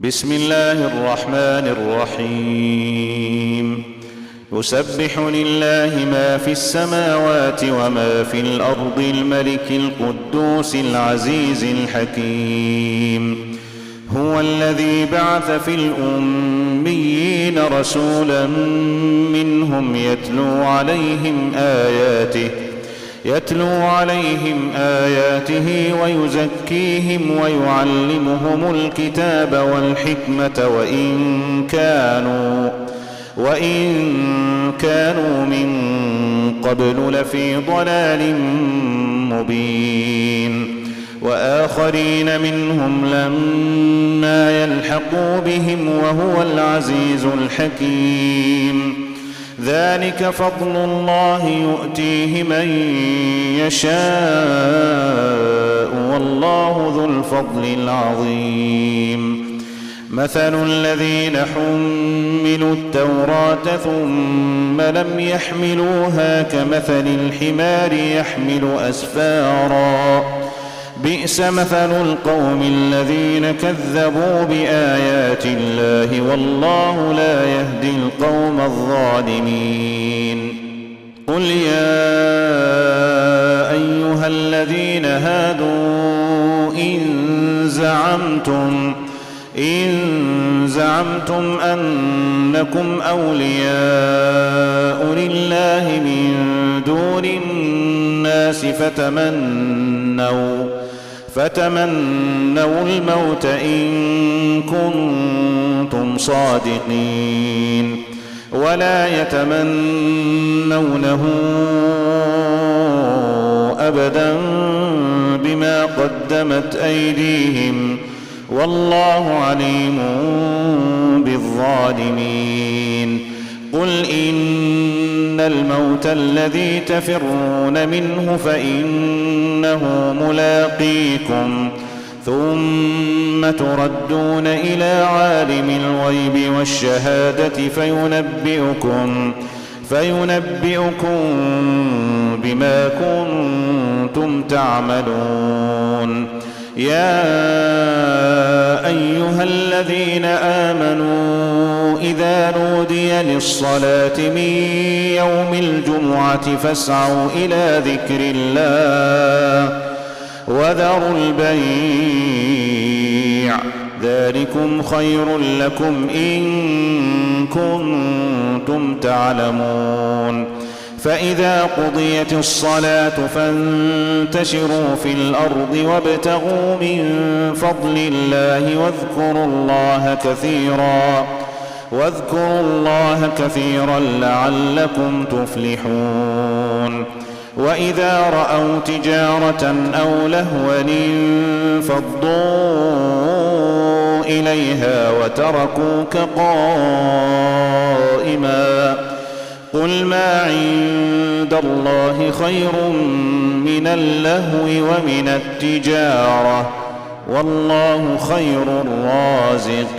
بسم الله الرحمن الرحيم يسبح لله ما في السماوات وما في الأرض الملك القدوس العزيز الحكيم هو الذي بعث في الأميين رسولا منهم يتلو عليهم آياته ويزكيهم ويعلمهم الكتاب والحكمة وإن كانوا من قبل لفي ضلال مبين وآخرين منهم لما يلحقوا بهم وهو العزيز الحكيم ذلك فضل الله يؤتيه من يشاء والله ذو الفضل العظيم مثل الذين حملوا التوراة ثم لم يحملوها كمثل الحمار يحمل أسفارا بئس مثل القوم الذين كذبوا بآيات الله والله لا يهدي القوم الظالمين قل يا أيها الذين هادوا إن زعمتم أنكم أولياء لله من دون الناس فتمنوا الموت إن كنتم صادقين ولا يتمنونه أبدا بما قدمت أيديهم والله عليم بالظالمين قل إن الموت الذي تفرون منه فإنه ملاقيكم ثم تردون إلى عالم الغيب والشهادة فينبئكم بما كنتم تعملون يا أيها الذين آمنوا إذا نودي للصلاة من يوم الجمعة فاسعوا إلى ذكر الله وذروا البيع ذلكم خير لكم إن كنتم تعلمون فإذا قضيت الصلاة فانتشروا في الأرض وابتغوا من فضل الله واذكروا الله كثيرا لعلكم تفلحون وإذا رأوا تجارة أو لهوا انفضوا إليها وتركوك قائما قل ما عند الله خير من اللهو ومن التجارة والله خير الرازقين